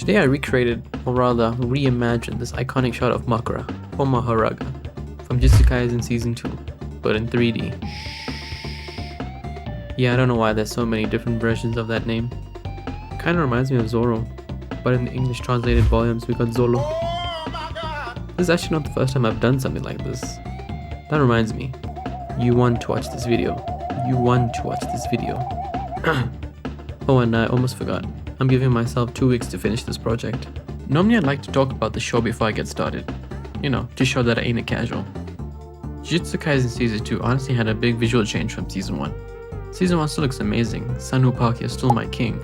Today I recreated, or rather reimagined, this iconic shot of Makura, or Maharaga, from Jujutsu Kaisen Season 2, but in 3D. Yeah, I don't know why there's so many different versions of that name. Kinda reminds me of Zoro, but in the English translated volumes we got Zolo. This is actually not the first time I've done something like this. That reminds me, you want to watch this video. You want to watch this video. Oh, and I almost forgot. I'm giving myself 2 weeks to finish this project. Normally I'd like to talk about the show before I get started. You know, to show that I ain't a casual. Jujutsu Kaisen Season 2 honestly had a big visual change from Season 1. Season 1 still looks amazing, Sun Wukong is still my king.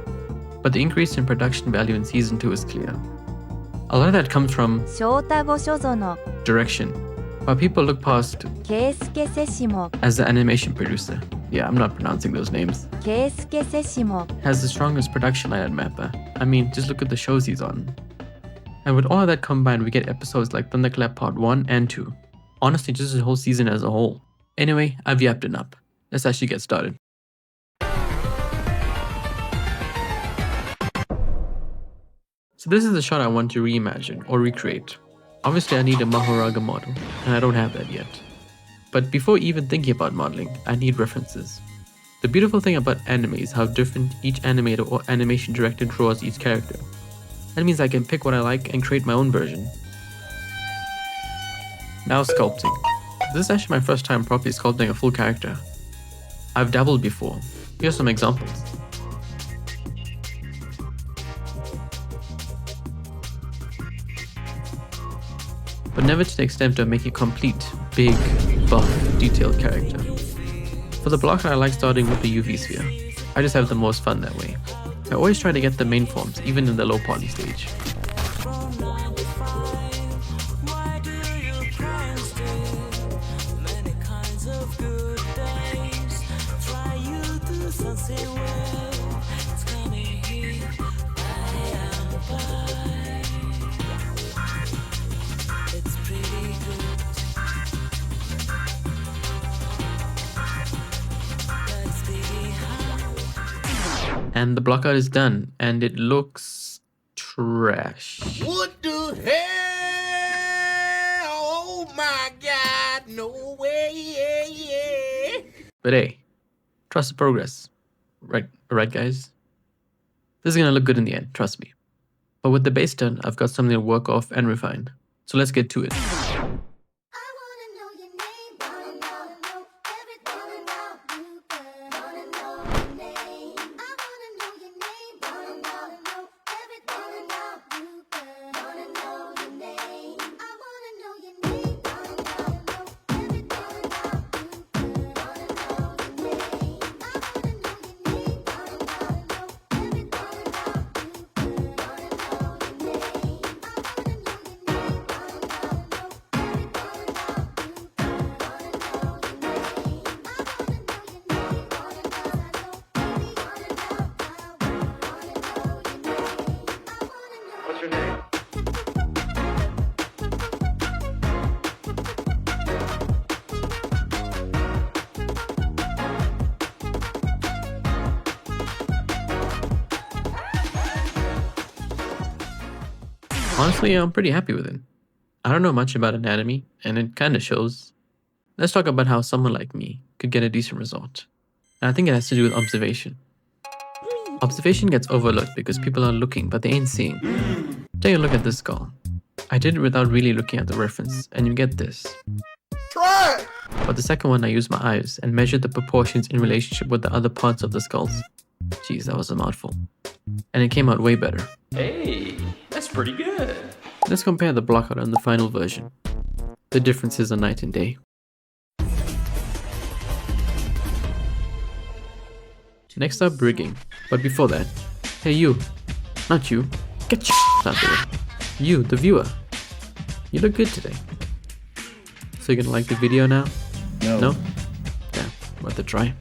But the increase in production value in Season 2 is clear. A lot of that comes from direction, while people look past as the animation producer. Yeah, I'm not pronouncing those names. Has the strongest production line at Mappa. I mean, just look at the shows he's on. And with all of that combined, we get episodes like Thunderclap Part 1 and 2. Honestly, just the whole season as a whole. Anyway, I've yapped enough. Let's actually get started. So this is the shot I want to reimagine or recreate. Obviously I need a Mahoraga model, and I don't have that yet. But before even thinking about modeling, I need references. The beautiful thing about anime is how different each animator or animation director draws each character. That means I can pick what I like and create my own version. Now sculpting. This is actually my first time properly sculpting a full character. I've dabbled before. Here's some examples. But never to the extent of making a complete, big, buff, detailed character. For the blocker, I like starting with the UV sphere. I just have the most fun that way. I always try to get the main forms, even in the low poly stage. And the block art is done, and it looks trash. What the hell? Oh my God, no way. But hey, trust the progress. Right, guys? This is gonna look good in the end, trust me. But with the base done, I've got something to work off and refine. So let's get to it. Honestly, I'm pretty happy with it. I don't know much about anatomy, and it kinda shows. Let's talk about how someone like me could get a decent result. And I think it has to do with observation. Observation gets overlooked because people are looking, but they ain't seeing. Take a look at this skull. I did it without really looking at the reference, and you get this. Try! But the second one, I used my eyes and measured the proportions in relationship with the other parts of the skulls. Jeez, that was a mouthful. And it came out way better. Hey, that's pretty good. Let's compare the block art and the final version. The differences are night and day. Next up, rigging. But before that, hey you, not you, get your out the way. You, the viewer, you look good today. So you're gonna like the video now? No? Yeah, worth a try.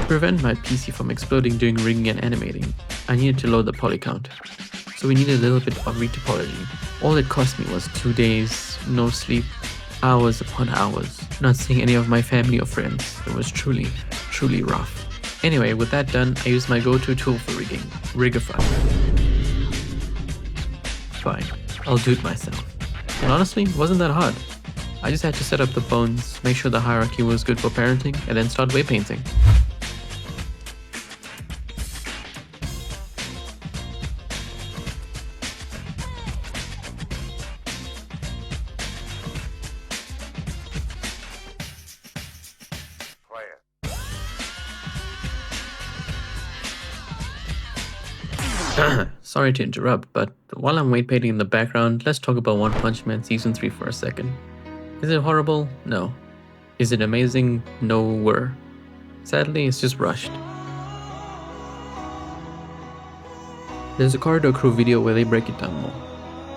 To prevent my PC from exploding during rigging and animating, I needed to load the poly count. So we needed a little bit of retopology. All it cost me was 2 days, no sleep, hours upon hours, not seeing any of my family or friends. It was truly, truly rough. Anyway, with that done, I used my go-to tool for rigging, Rigify. fine. I'll do it myself. And honestly, it wasn't that hard. I just had to set up the bones, make sure the hierarchy was good for parenting, and then start weight painting. Sorry to interrupt, but while I'm weight painting in the background, let's talk about One Punch Man Season 3 for a second. Is it horrible? No. Is it amazing? No. Sadly, it's just rushed. There's a Corridor Crew video where they break it down more,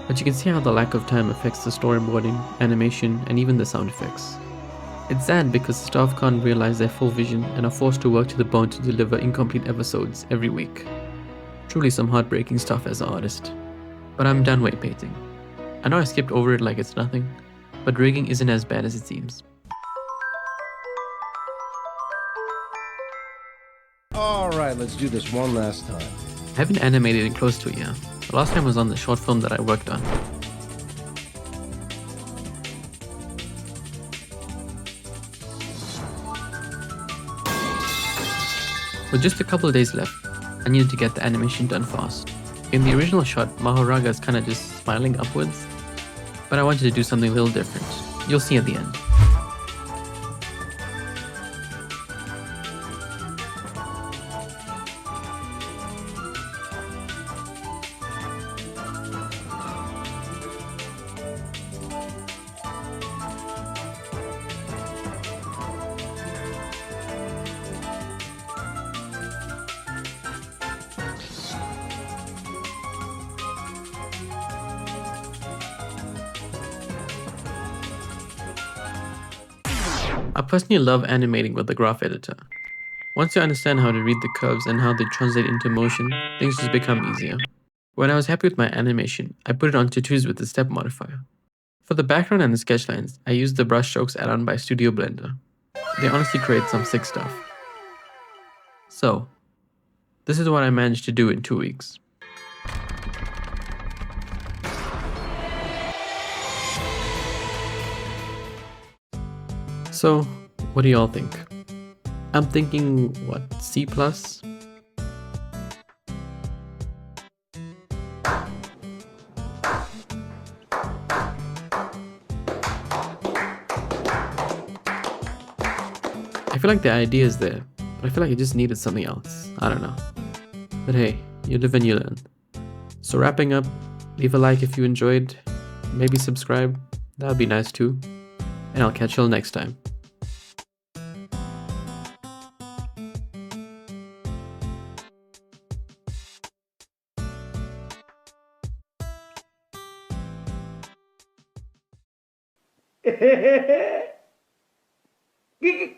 but you can see how the lack of time affects the storyboarding, animation, and even the sound effects. It's sad because the staff can't realize their full vision and are forced to work to the bone to deliver incomplete episodes every week. Truly some heartbreaking stuff as an artist. But I'm done weight painting. I know I skipped over it like it's nothing, but rigging isn't as bad as it seems. Alright, let's do this one last time. I haven't animated in close to a year. The last time was on the short film that I worked on. With just a couple of days left, I needed to get the animation done fast. In the original shot, Mahoraga is kinda just smiling upwards, but I wanted to do something a little different. You'll see at the end. I personally love animating with the graph editor. Once you understand how to read the curves and how they translate into motion, things just become easier. When I was happy with my animation, I put it on tutus with the step modifier. For the background and the sketch lines, I used the brushstrokes add-on by Studio Blender. They honestly create some sick stuff. So, this is what I managed to do in 2 weeks. So, what do y'all think? I'm thinking, what, C+? I feel like the idea is there, but I feel like it just needed something else. I don't know. But hey, you live and you learn. So wrapping up, leave a like if you enjoyed, maybe subscribe, that would be nice too. And I'll catch y'all next time. Gig